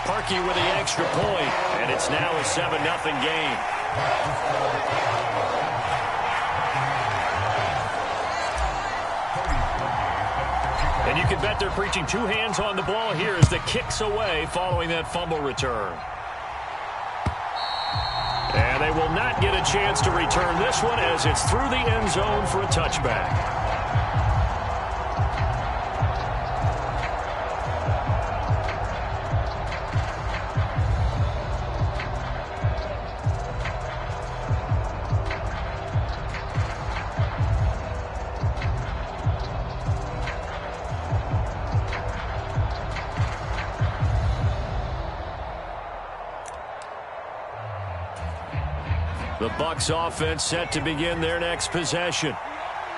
Parkey with the extra point, and it's now a 7-0 game. And you can bet they're preaching two hands on the ball here as the kick's away following that fumble return. And they will not get a chance to return this one as it's through the end zone for a touchback. The Bucs offense set to begin their next possession.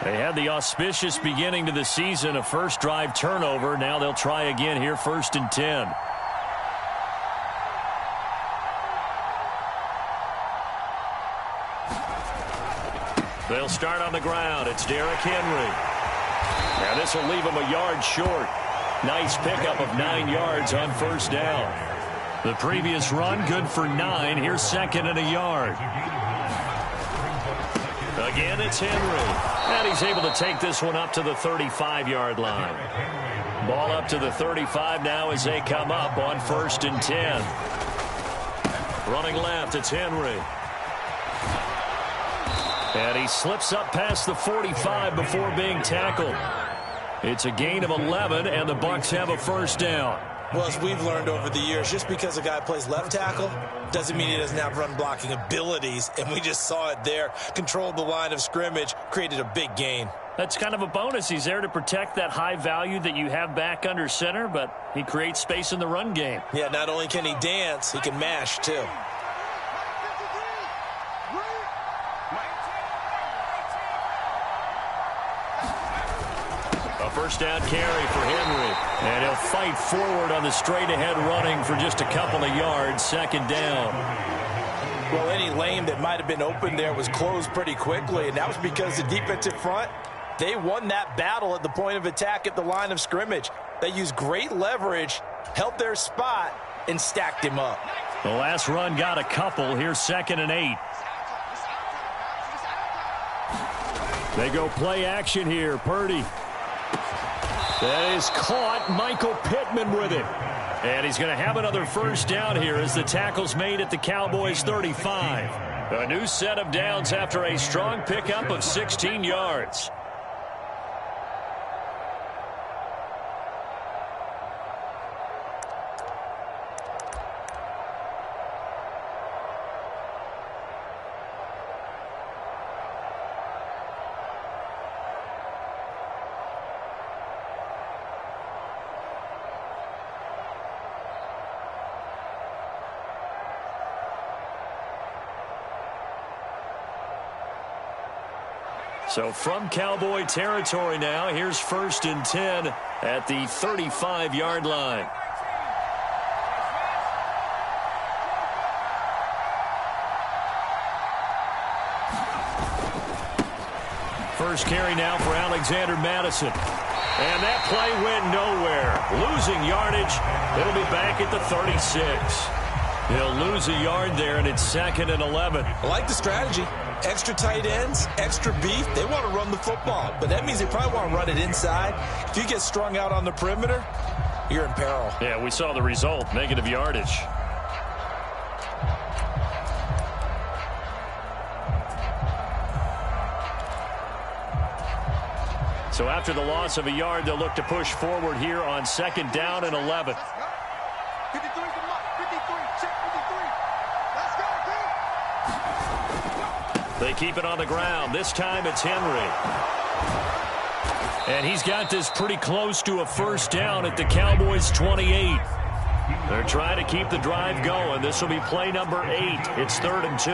They had the auspicious beginning to the season, a first drive turnover. Now they'll try again here, 1st and 10. They'll start on the ground. It's Derrick Henry. Now this will leave him a yard short. Nice pickup of 9 yards on first down. The previous run good for 9. Here's 2nd and a yard. Again, it's Henry. And he's able to take this one up to the 35-yard line. Ball up to the 35 now as they come up on 1st and 10. Running left, it's Henry. And he slips up past the 45 before being tackled. It's a gain of 11, and the Bucs have a first down. Well, as we've learned over the years, just because a guy plays left tackle doesn't mean he doesn't have run-blocking abilities, and we just saw it there. Controlled the line of scrimmage, created a big gain. That's kind of a bonus. He's there to protect that high value that you have back under center, but he creates space in the run game. Yeah, not only can he dance, he can mash, too. First down carry for Henry. And he'll fight forward on the straight-ahead running for just a couple of yards. 2nd down. Well, any lane that might have been open there was closed pretty quickly, and that was because the defensive front, they won that battle at the point of attack at the line of scrimmage. They used great leverage, held their spot, and stacked him up. The last run got a couple. Here's 2nd and 8. They go play action here. Purdy. That is caught. Michael Pittman with it. And he's going to have another first down here as the tackle's made at the Cowboys' 35. A new set of downs after a strong pickup of 16 yards. So from Cowboy territory now, here's 1st and 10 at the 35-yard line. First carry now for Alexander Madison. And that play went nowhere. Losing yardage. It'll be back at the 36. He'll lose a yard there, and it's 2nd and 11. I like the strategy. Extra tight ends, extra beef. They want to run the football, but that means they probably want to run it inside. If you get strung out on the perimeter, you're in peril. Yeah, we saw the result, negative yardage. So after the loss of a yard, they'll look to push forward here on 2nd down and 11. They keep it on the ground. This time it's Henry. And he's got this pretty close to a first down at the Cowboys' 28. They're trying to keep the drive going. This will be play number 8. It's 3rd and 2.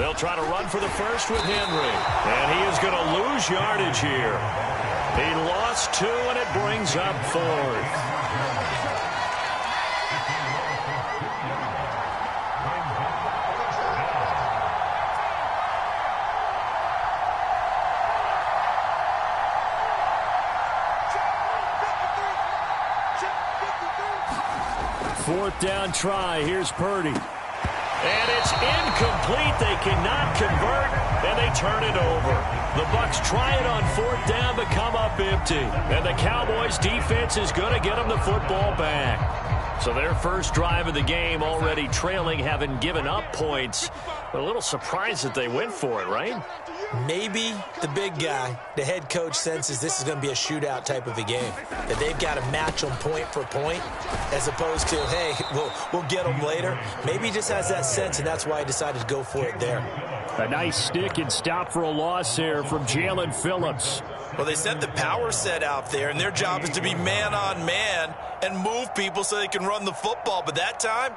They'll try to run for the first with Henry. And he is going to lose yardage here. He lost 2, and it brings up 4th. 4th down try. Here's Purdy. And it's incomplete. They cannot convert, and they turn it over. The Bucs try it on 4th down, but come up empty. And the Cowboys' defense is going to get them the football back. So their first drive of the game already trailing, having given up points. But a little surprised that they went for it, right? Maybe the big guy, the head coach, senses this is going to be a shootout type of a game, that they've got to match them point for point as opposed to, hey, we'll get them later. Maybe he just has that sense, and that's why he decided to go for it there. A nice stick and stop for a loss here from Jalen Phillips. Well, they sent the power set out there, and their job is to be man-on-man and move people so they can run the football. But that time,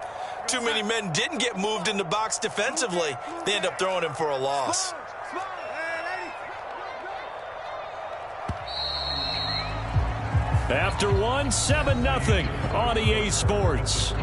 too many men didn't get moved in the box defensively. They end up throwing him for a loss. After one, 7-0 on EA Sports.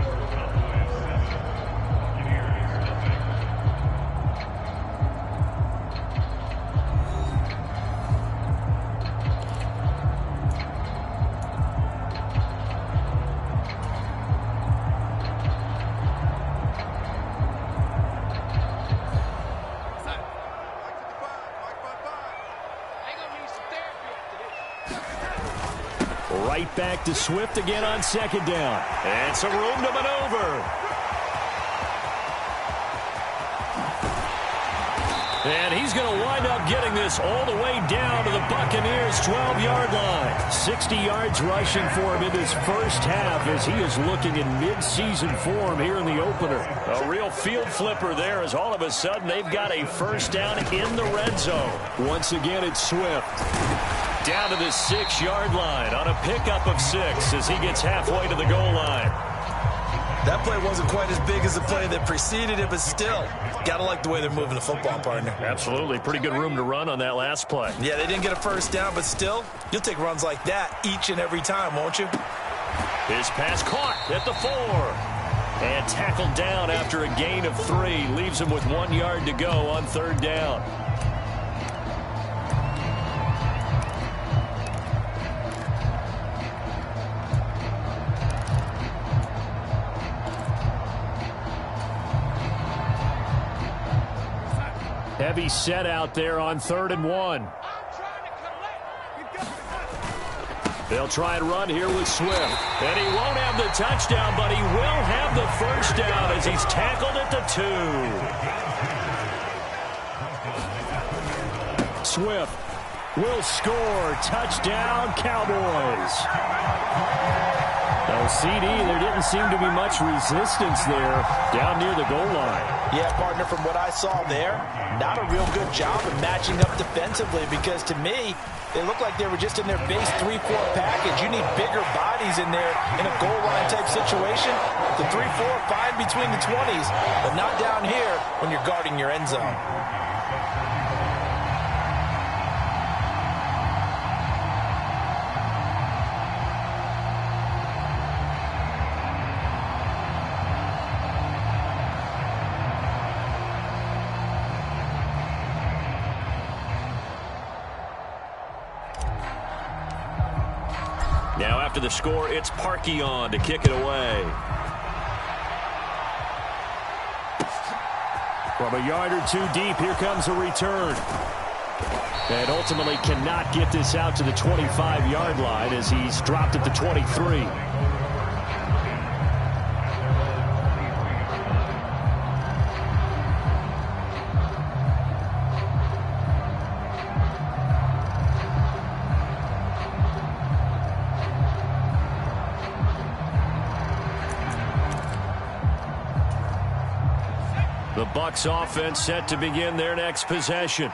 Right back to Swift again on 2nd down. And some room to maneuver. And he's going to wind up getting this all the way down to the Buccaneers' 12-yard line. 60 yards rushing for him in this first half as he is looking in mid-season form here in the opener. A real field flipper there as all of a sudden they've got a first down in the red zone. Once again, it's Swift. Down to the 6-yard line on a pickup of 6 as he gets halfway to the goal line. That play wasn't quite as big as the play that preceded it, but still, gotta like the way they're moving the football, partner. Absolutely. Pretty good room to run on that last play. Yeah, they didn't get a first down, but still, you'll take runs like that each and every time, won't you? His pass caught at the 4. And tackled down after a gain of 3. Leaves him with 1 yard to go on 3rd down. Heavy set out there on 3rd and 1. They'll try and run here with Swift. And he won't have the touchdown, but he will have the first down as he's tackled at the 2. Swift will score. Touchdown, Cowboys. Well, CD, there didn't seem to be much resistance there down near the goal line. Yeah, partner, from what I saw there, not a real good job of matching up defensively because to me, they look like they were just in their base 3-4 package. You need bigger bodies in there in a goal line type situation. The 3-4 fine between the 20s, but not down here when you're guarding your end zone. Now after the score, it's Parkey on to kick it away. From a yard or 2 deep, here comes a return. And ultimately cannot get this out to the 25-yard line as he's dropped at the 23. The Bucs offense set to begin their next possession.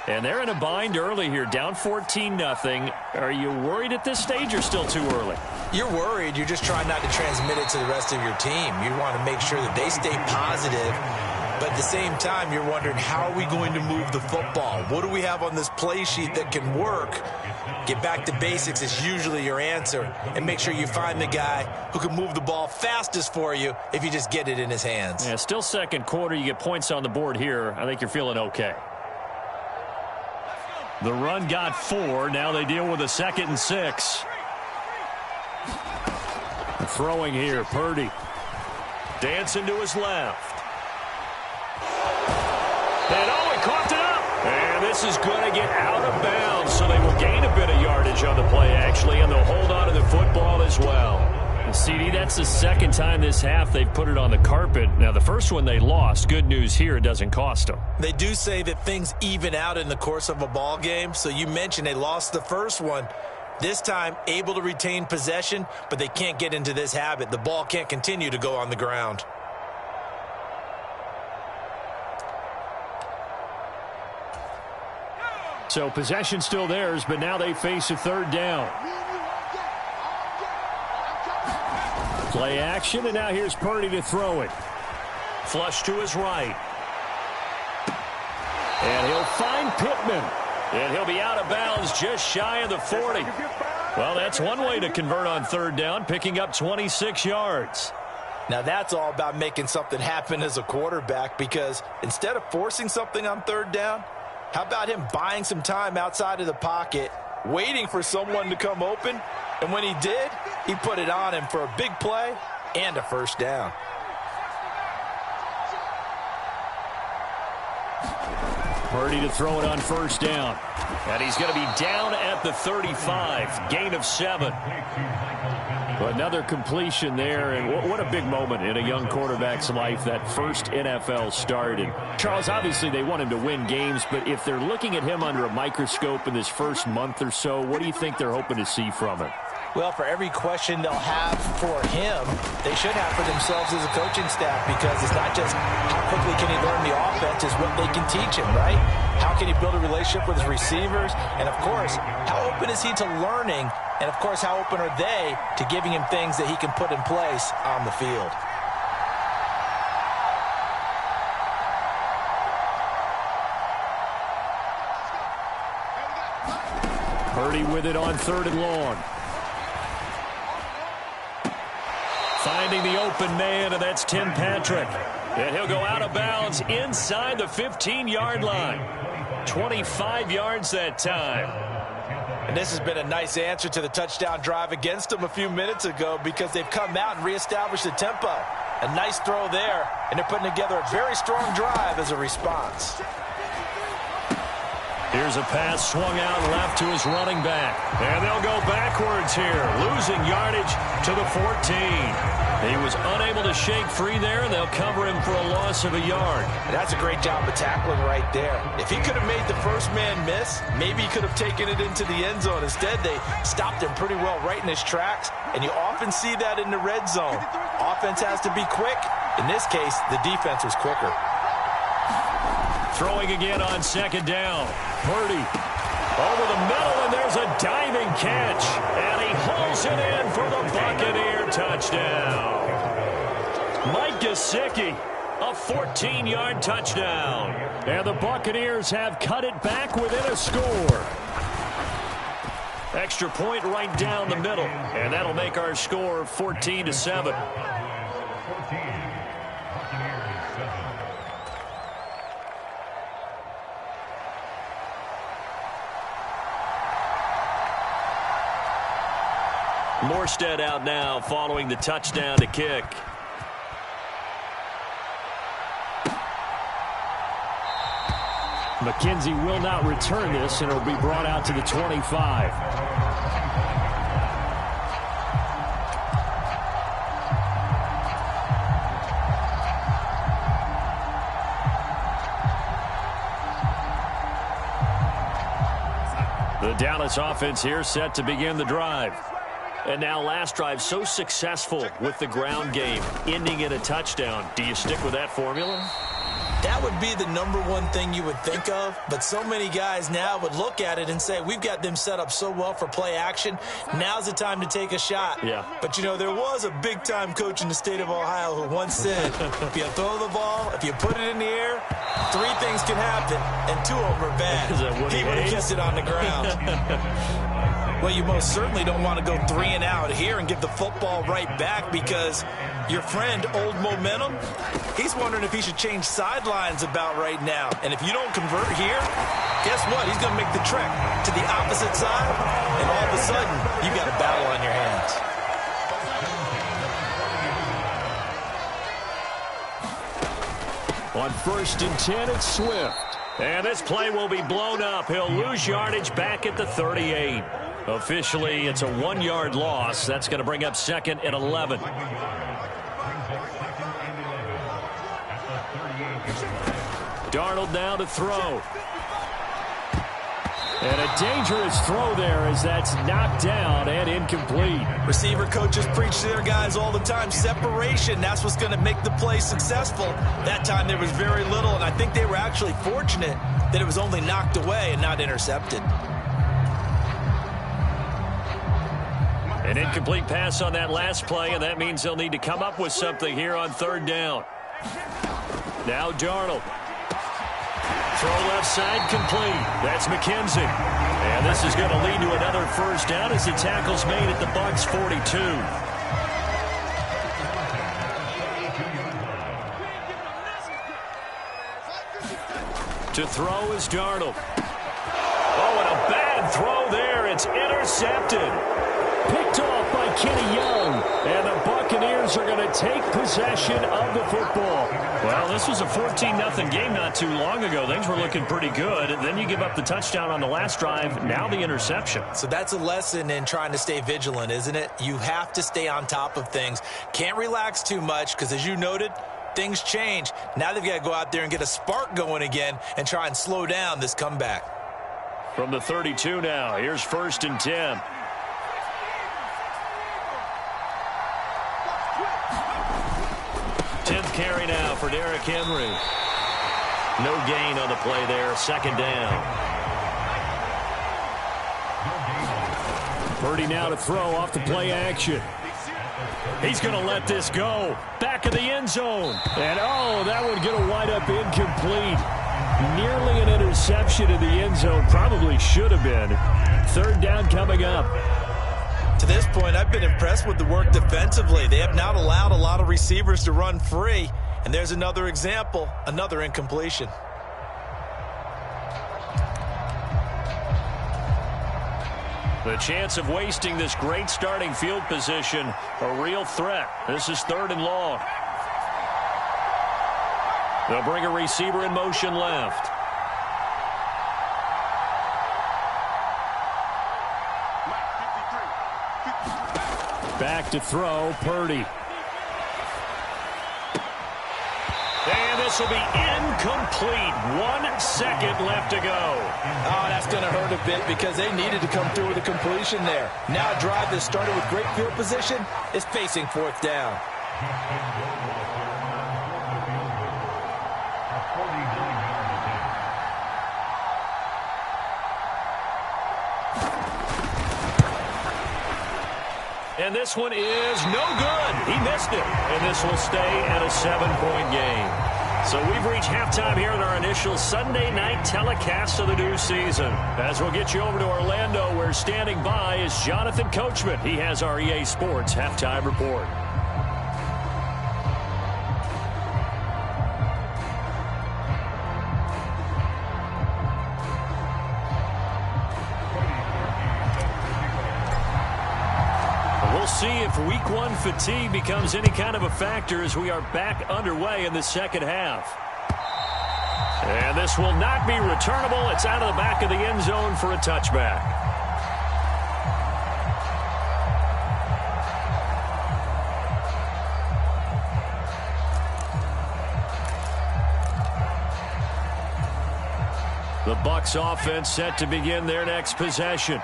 And they're in a bind early here, down 14-0. Are you worried at this stage or still too early? You're worried. You're just trying not to transmit it to the rest of your team. You want to make sure that they stay positive. But at the same time, you're wondering, how are we going to move the football? What do we have on this play sheet that can work? Get back to basics is usually your answer. And make sure you find the guy who can move the ball fastest for you if you just get it in his hands. Yeah, still second quarter. You get points on the board here. I think you're feeling okay. The run got 4. Now they deal with a 2nd and 6. Throwing here, Purdy. Dancing to his left. And oh, he coughed it up. And this is going to get out of bounds, so they will gain a bit of yardage on the play, actually, and they'll hold on to the football as well. And CD, that's the second time this half they've put it on the carpet. Now, the first one they lost. Good news here, it doesn't cost them. They do say that things even out in the course of a ball game. So you mentioned they lost the first one. This time, able to retain possession, but they can't get into this habit. The ball can't continue to go on the ground. So possession still theirs, but now they face a third down. Play action, and now here's Purdy to throw it. Flush to his right. And he'll find Pittman. And he'll be out of bounds just shy of the 40. Well, that's one way to convert on third down, picking up 26 yards. Now that's all about making something happen as a quarterback, because instead of forcing something on third down, how about him buying some time outside of the pocket, waiting for someone to come open, and when he did, he put it on him for a big play and a first down. Purdy to throw it on first down. And he's going to be down at the 35. Gain of 7. Another completion there, and what a big moment in a young quarterback's life, that first NFL start. And Charles, obviously they want him to win games, but if they're looking at him under a microscope in this first month or so, what do you think they're hoping to see from him? Well, for every question they'll have for him, they should have for themselves as a coaching staff, because it's not just how quickly can he learn the offense, it's what they can teach him, right? How can he build a relationship with his receivers? And, of course, how open is he to learning? And, of course, how open are they to giving him things that he can put in place on the field? Purdy with it on third and long. Finding the open man, and that's Tim Patrick. And he'll go out of bounds inside the 15-yard line. 25 yards that time. And this has been a nice answer to the touchdown drive against them a few minutes ago, because they've come out and reestablished the tempo. A nice throw there, and they're putting together a very strong drive as a response. Here's a pass swung out left to his running back. And they'll go backwards here, losing yardage to the 14. He was unable to shake free there, and they'll cover him for a loss of a yard. And that's a great job of tackling right there. If he could have made the first man miss, maybe he could have taken it into the end zone. Instead, they stopped him pretty well right in his tracks, and you often see that in the red zone. Offense has to be quick. In this case, the defense was quicker. Throwing again on second down. Purdy over the middle, and there's a diving catch. And he hauls it in for the Buccaneer touchdown. Mike Gesicki, a 14-yard touchdown. And the Buccaneers have cut it back within a score. Extra point right down the middle. And that'll make our score 14-7. Morstead out now following the touchdown to kick. McKenzie will not return this, and it'll be brought out to the 25. The Dallas offense here set to begin the drive. And now last drive so successful with the ground game, ending in a touchdown. Do you stick with that formula? That would be the number one thing you would think of, but so many guys now would look at it and say, we've got them set up so well for play action, now's the time to take a shot. Yeah. But, you know, there was a big-time coach in the state of Ohio who once said, if you throw the ball, if you put it in the air, 3 things can happen, and 2 of them are bad. He would have kept it on the ground. Well, you most certainly don't want to go 3 and out here and give the football right back, because your friend, Old Momentum, he's wondering if he should change sidelines about right now. And if you don't convert here, guess what? He's going to make the trek to the opposite side, and all of a sudden, you've got a battle on your hands. On 1st and 10, it's Swift. And this play will be blown up. He'll lose yardage back at the 38. Officially, it's a 1-yard loss. That's going to bring up 2nd and 11. Darnold now to throw. And a dangerous throw there as that's knocked down and incomplete. Receiver coaches preach to their guys all the time. Separation, that's what's going to make the play successful. That time there was very little, and I think they were actually fortunate that it was only knocked away and not intercepted. An incomplete pass on that last play, and that means they'll need to come up with something here on 3rd down. Now Darnold. Throw left side complete. That's McKenzie. And this is going to lead to another 1st down as the tackle's made at the Bucs 42. To throw is Darnold. Oh, and a bad throw there. It's intercepted. Picked off by Kenny Young. And the Buccaneers are going to take possession of the football. Well, this was a 14-0 game not too long ago. Things were looking pretty good. Then you give up the touchdown on the last drive. Now the interception. So that's a lesson in trying to stay vigilant, isn't it? You have to stay on top of things. Can't relax too much because, as you noted, things change. Now they've got to go out there and get a spark going again and try and slow down this comeback. From the 32 now, here's 1st and 10. Carry now for Derrick Henry. No gain on the play there. 2nd down. Purdy now to throw off the play action. He's going to let this go. Back of the end zone. And, oh, that one's going to wind up incomplete. Nearly an interception in the end zone. Probably should have been. 3rd down coming up. To this point, I've been impressed with the work defensively. They have not allowed a lot of receivers to run free. And there's another example, another incompletion. The chance of wasting this great starting field position, a real threat. This is 3rd and long. They'll bring a receiver in motion left. Back to throw, Purdy. And this will be incomplete. 1 second left to go. Oh, that's going to hurt a bit because they needed to come through with a completion there. Now a drive that started with great field position is facing 4th down. And this one is no good. He missed it. And this will stay at a 7-point game. So we've reached halftime here in our initial Sunday night telecast of the new season. As we'll get you over to Orlando, where standing by is Jonathan Coachman. He has our EA Sports halftime report. See if week 1 fatigue becomes any kind of a factor as we are back underway in the 2nd half. And this will not be returnable. It's out of the back of the end zone for a touchback. The Bucs offense set to begin their next possession.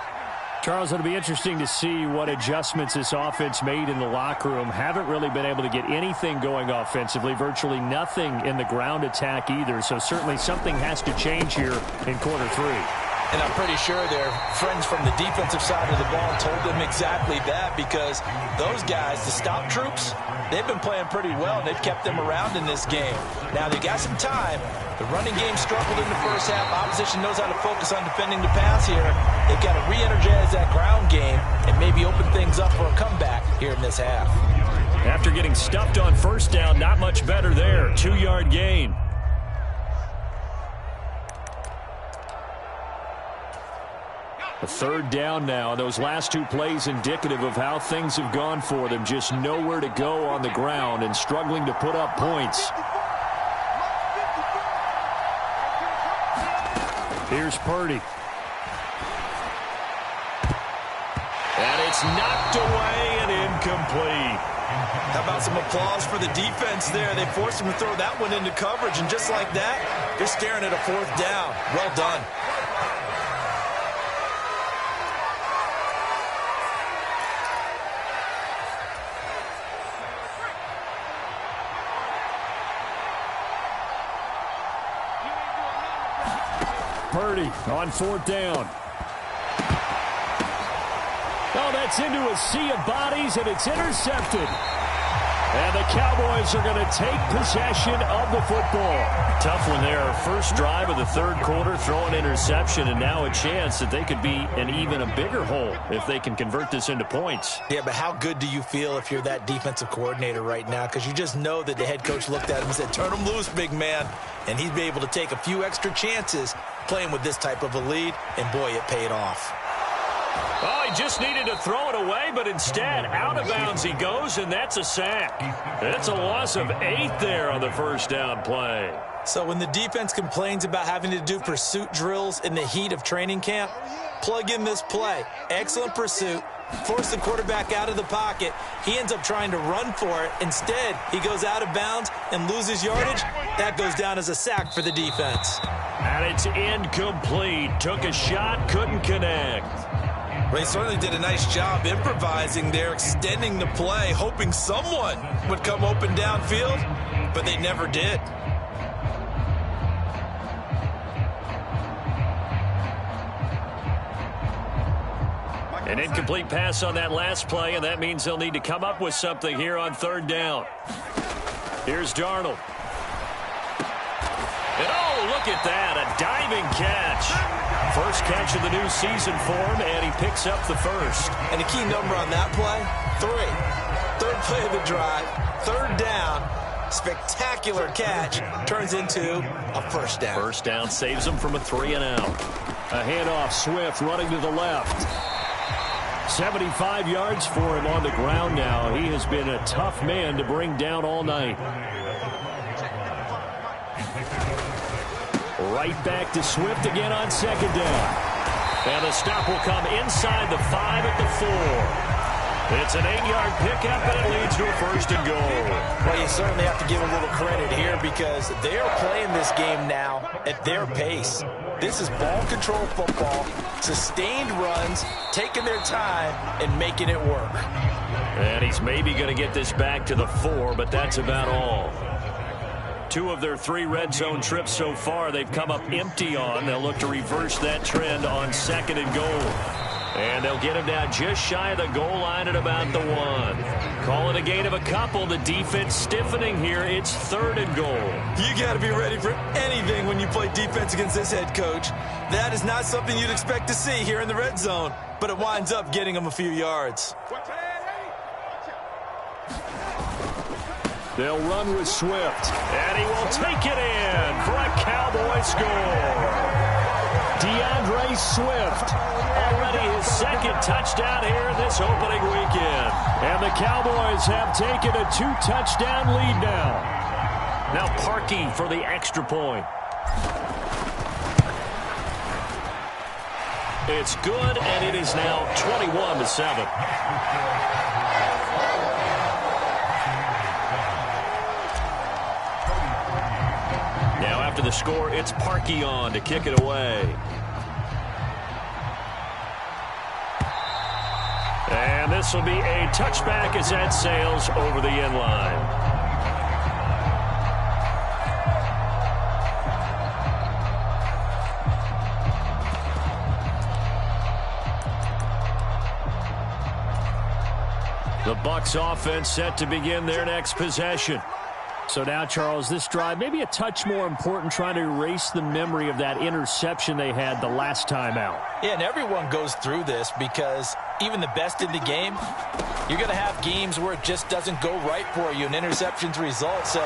Charles, it'll be interesting to see what adjustments this offense made in the locker room. Haven't really been able to get anything going offensively, virtually nothing in the ground attack either. So certainly something has to change here in quarter 3. And I'm pretty sure their friends from the defensive side of the ball told them exactly that, because those guys, the stop troops, they've been playing pretty well, and they've kept them around in this game. Now, they got some time. The running game struggled in the first half. Opposition knows how to focus on defending the pass here. They've got to re-energize that ground game and maybe open things up for a comeback here in this half. After getting stuffed on 1st down, not much better there. 2-yard gain. A 3rd down now. Those last 2 plays indicative of how things have gone for them. Just nowhere to go on the ground and struggling to put up points. Here's Purdy. And it's knocked away and incomplete. How about some applause for the defense there? They forced him to throw that one into coverage, and just like that, they're staring at a 4th down. Well done. Purdy on 4th down. Oh, that's into a sea of bodies, and it's intercepted. And the Cowboys are going to take possession of the football. Tough one there. First drive of the 3rd quarter, throw an interception, and now a chance that they could be in even a bigger hole if they can convert this into points. Yeah, but how good do you feel if you're that defensive coordinator right now? Because you just know that the head coach looked at him and said, turn him loose, big man. And he'd be able to take a few extra chances playing with this type of a lead, and boy, it paid off. Oh, he just needed to throw it away, but instead, out of bounds he goes, and that's a sack. That's a loss of 8 there on the first down play. So when the defense complains about having to do pursuit drills in the heat of training camp, plug in this play. Excellent pursuit. Force the quarterback out of the pocket. He ends up trying to run for it. Instead, he goes out of bounds and loses yardage. That goes down as a sack for the defense. And it's incomplete. Took a shot, couldn't connect. Well, he certainly did a nice job improvising there, extending the play, hoping someone would come open downfield, but they never did. An incomplete pass on that last play, and that means they'll need to come up with something here on 3rd down. Here's Darnold. And oh, look at that, a diving catch. First catch of the new season for him, and he picks up the first. And the key number on that play, 3. 3rd play of the drive, 3rd down, spectacular catch, turns into a first down. First down saves him from a 3-and-out. A handoff, Swift running to the left. 75 yards for him on the ground now. He has been a tough man to bring down all night. Right back to Swift again on 2nd down. And the stop will come inside the 5 at the 4. It's an 8-yard pickup, and it leads to a 1st and goal. Well, you certainly have to give a little credit here because they are playing this game now at their pace. This is ball control football, sustained runs, taking their time, and making it work. And he's maybe going to get this back to the 4, but that's about all. 2 of their 3 red zone trips so far they've come up empty on. They'll look to reverse that trend on 2nd and goal. And they'll get him down just shy of the goal line at about the 1. Call it a gain of a couple. The defense stiffening here. It's 3rd and goal. You got to be ready for anything when you play defense against this head coach. That is not something you'd expect to see here in the red zone, but it winds up getting him a few yards. They'll run with Swift, and he will take it in for a Cowboy score. DeAndre Swift, already his 2nd touchdown here this opening weekend. And the Cowboys have taken a 2-touchdown lead now. Now Parkey for the extra point. It's good, and it is now 21-7. After the score, it's Parkey on to kick it away. And this will be a touchback as that sails over the end line. The Bucs offense set to begin their next possession. So now, Charles, this drive maybe a touch more important, trying to erase the memory of that interception they had the last time out. Yeah, and everyone goes through this because even the best in the game, you're going to have games where it just doesn't go right for you, and interceptions result. So,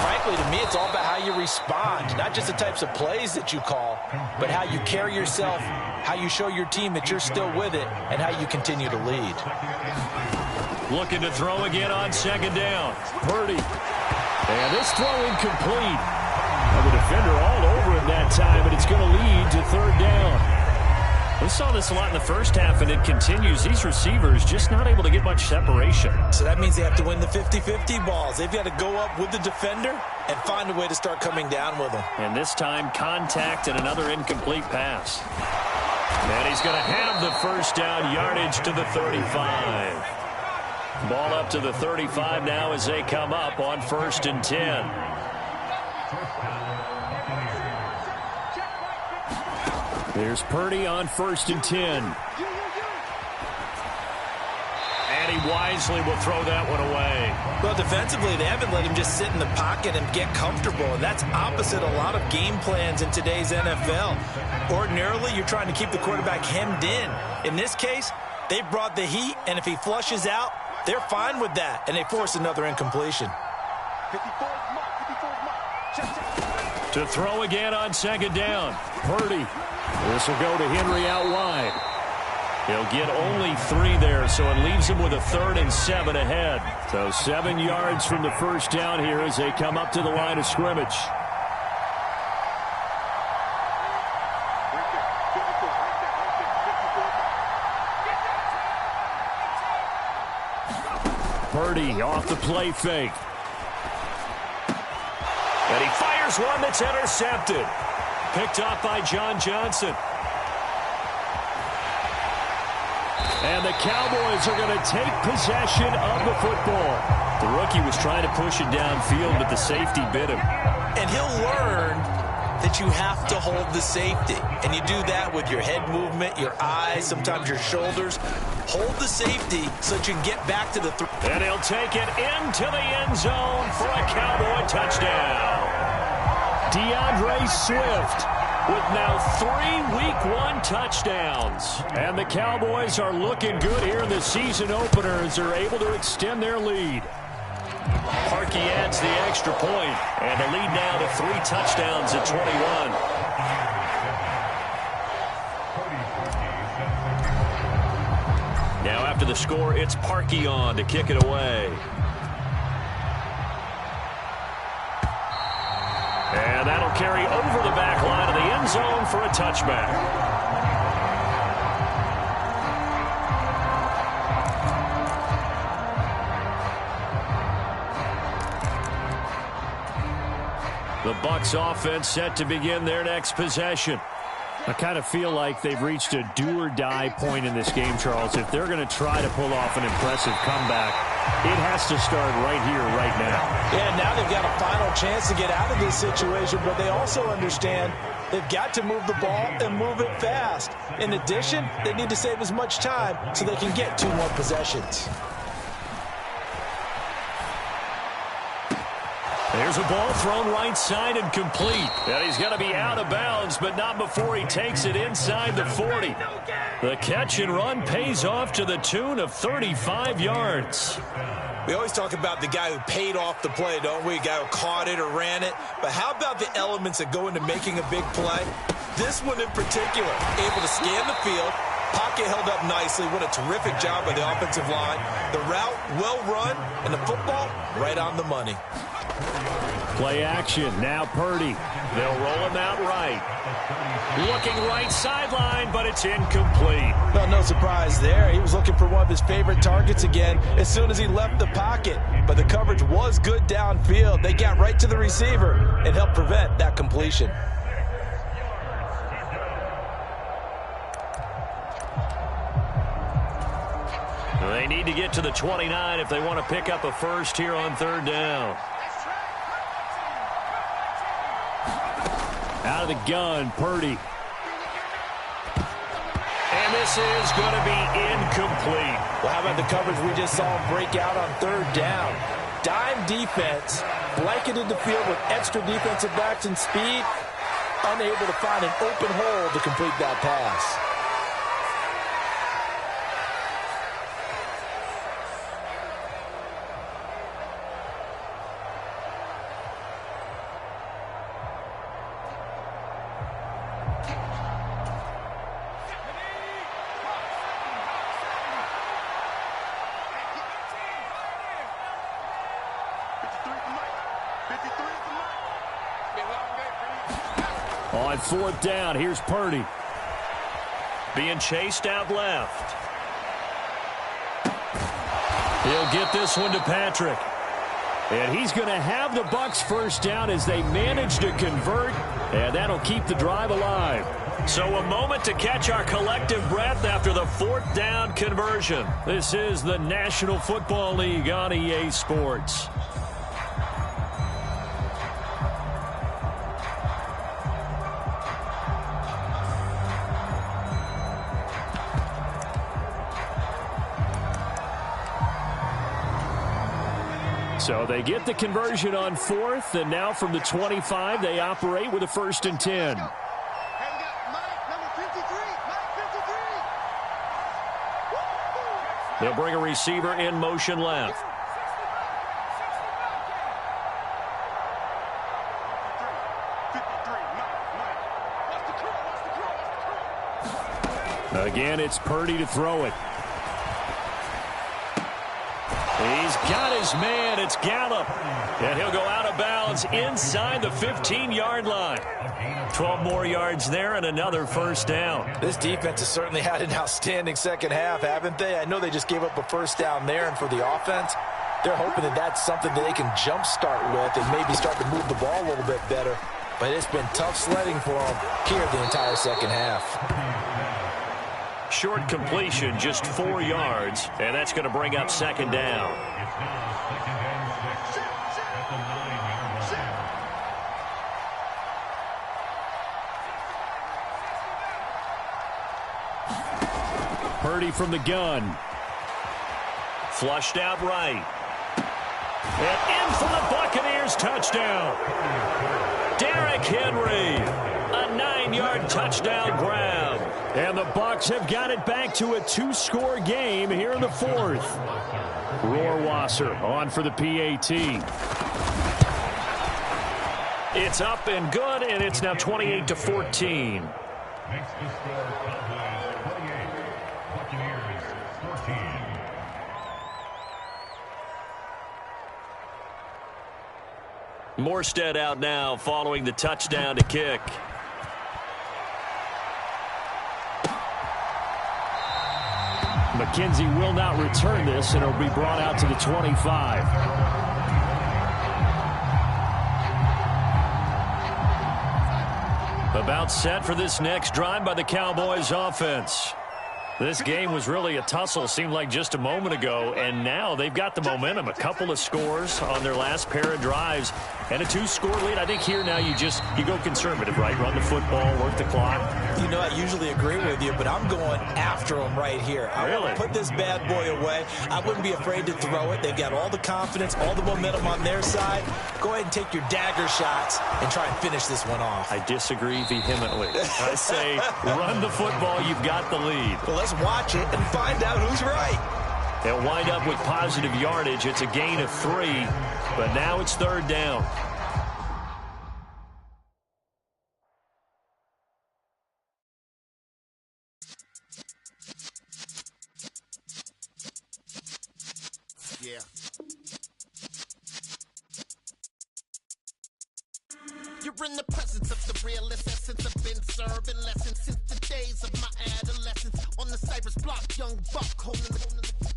frankly, to me, it's all about how you respond, not just the types of plays that you call, but how you carry yourself, how you show your team that you're still with it, and how you continue to lead. Looking to throw again on 2nd down. Purdy. And this throw incomplete. And the defender all over him that time, and it's going to lead to third down. We saw this a lot in the first half, and it continues. These receivers just not able to get much separation. So that means they have to win the 50-50 balls. They've got to go up with the defender and find a way to start coming down with them. And this time, contact and another incomplete pass. And he's going to have the first down, yardage to the 35. Ball up to the 35 now as they come up on 1st and 10. There's Purdy on 1st and 10. And he wisely will throw that one away. Well, defensively, they haven't let him just sit in the pocket and get comfortable. And that's opposite a lot of game plans in today's NFL. Ordinarily, you're trying to keep the quarterback hemmed in. In this case, they brought the heat, and if he flushes out, they're fine with that, and they force another incompletion. To throw again on 2nd down. Purdy. This will go to Henry out wide. He'll get only 3 there, so it leaves him with a 3rd and 7 ahead. So 7 yards from the first down here as they come up to the line of scrimmage. Purdy off the play fake. And he fires one that's intercepted. Picked off by John Johnson. And the Cowboys are going to take possession of the football. The rookie was trying to push it downfield, but the safety bit him. And he'll learn that you have to hold the safety. And you do that with your head movement, your eyes, sometimes your shoulders. Hold the safety so that you can get back to the throw. And he'll take it into the end zone for a Cowboy touchdown. DeAndre Swift with now 3 Week 1 touchdowns. And the Cowboys are looking good here in the season opener as they're able to extend their lead. Parkey adds the extra point, and the lead now to 3 touchdowns at 21. Now after the score, it's Parkey on to kick it away. And that'll carry over the back line of the end zone for a touchback. The Bucs offense set to begin their next possession. I kind of feel like they've reached a do-or-die point in this game, Charles. If they're going to try to pull off an impressive comeback, it has to start right here, right now. Yeah, now they've got a final chance to get out of this situation, but they also understand they've got to move the ball and move it fast. In addition, they need to save as much time so they can get 2 more possessions. There's a ball thrown right side and complete. And he's going to be out of bounds, but not before he takes it inside the 40. The catch and run pays off to the tune of 35 yards. We always talk about the guy who paid off the play, don't we? A guy who caught it or ran it. But how about the elements that go into making a big play? This one in particular, able to scan the field. Pocket held up nicely. What a terrific job by the offensive line. The route, well run, and the football, right on the money. Play action. Now Purdy. They'll roll him out right. Looking right sideline, but it's incomplete. Well, no surprise there. He was looking for one of his favorite targets again as soon as he left the pocket. But the coverage was good downfield. They got right to the receiver and helped prevent that completion. They need to get to the 29 if they want to pick up a first here on 3rd down. Out of the gun, Purdy. And this is going to be incomplete. Well, how about the coverage we just saw him break out on 3rd down? Dime defense, blanketed the field with extra defensive backs and speed, unable to find an open hole to complete that pass. On On fourth down, here's Purdy. Being chased out left. He'll get this one to Patrick. And he's going to have the Bucs first down as they manage to convert, and that'll keep the drive alive. So a moment to catch our collective breath after the fourth down conversion. This is the National Football League on EA Sports. So they get the conversion on fourth, and now from the 25, they operate with a 1st and 10. They'll bring a receiver in motion left. Again, it's Purdy to throw it. He's got his man. It's Gallup. And he'll go out of bounds inside the 15-yard line. 12 more yards there and another first down. This defense has certainly had an outstanding second half, haven't they? I know they just gave up a first down there, and for the offense, they're hoping that that's something that they can jumpstart with and maybe start to move the ball a little bit better. But it's been tough sledding for them here the entire second half. Short completion, just 4 yards, and that's going to bring up second down. Purdy from the gun. Flushed out right. And in for the Buccaneers touchdown. Derrick Henry. A 9-yard touchdown grab. And the Bucs have got it back to a 2-score game here in the fourth. Rohrwasser on for the PAT. It's up and good, and it's now 28-14. Morstead out now following the touchdown to kick. McKenzie will not return this, and it'll be brought out to the 25. About set for this next drive by the Cowboys offense. This game was really a tussle, seemed like just a moment ago, and now they've got the momentum. A couple of scores on their last pair of drives and a 2-score lead. I think here now you go conservative, right? Run the football, work the clock. You know, I usually agree with you, but I'm going after them right here. I want to put this bad boy away. I wouldn't be afraid to throw it. They've got all the confidence, all the momentum on their side. Go ahead and take your dagger shots and try and finish this one off. I disagree vehemently. I say run the football. You've got the lead. Well, let's watch it and find out who's right. They'll wind up with positive yardage. It's a gain of 3, but now it's third down. Yeah. You're in the presence of the realest essence. I've been serving lessons since the days of my adolescence. On the Cypress block, young buck holding the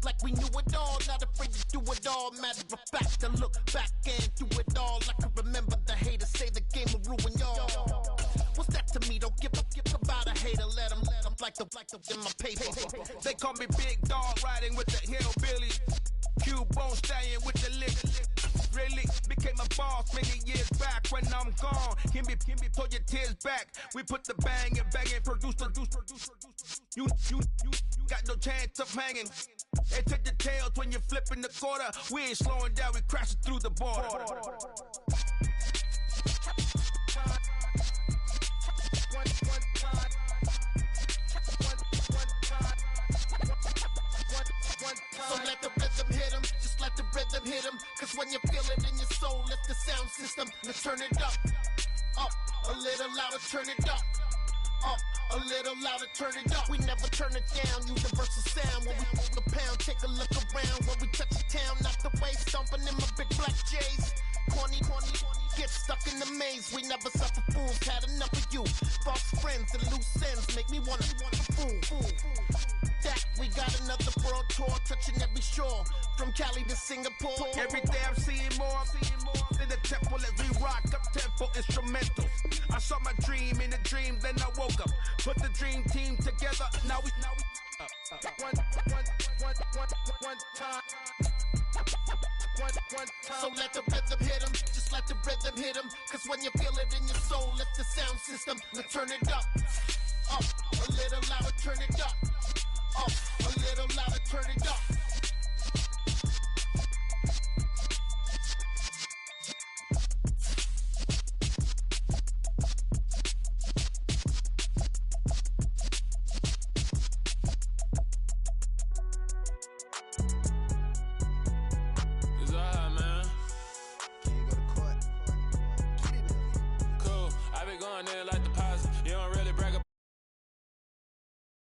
like we knew it all, not afraid to do it all. Matter of fact, I look back and do it all. I can remember the haters say the game will ruin y'all. What's that to me? Don't give about a hater. Let them like the in my paper. They call me Big Dog, riding with the hillbillies. Q-Bone stallion with the lick. Really became a boss many years back. When I'm gone, give me pull your tears back. We put the bang and produce. You got no chance of hanging. And take the tails when you're flipping the quarter. We ain't slowing down, we crashing through the border. So let the rhythm hit him, just let the rhythm hit him. Cause when you feel it in your soul, lift the sound system. Let's turn it up, a little louder, turn it up, a little louder, turn it up. We never turn it down, universal sound. When we move the pound, take a look around. When we touch the town, not the way, stomping in my big black J's. Corny, get stuck in the maze. We never suffer fools, had enough of you. each and every shore, from Cali to Singapore. Every day I'm seeing more in the temple as we rock up tempo instrumentals. I saw my dream in a dream, then I woke up. Put the dream team together. Now we one time. One time. So let the rhythm hit 'em, just let the rhythm hit 'em. Cause when you feel it in your soul, lift the sound system. Now turn it up, a little louder, turn it up, a little louder, turn it up. Like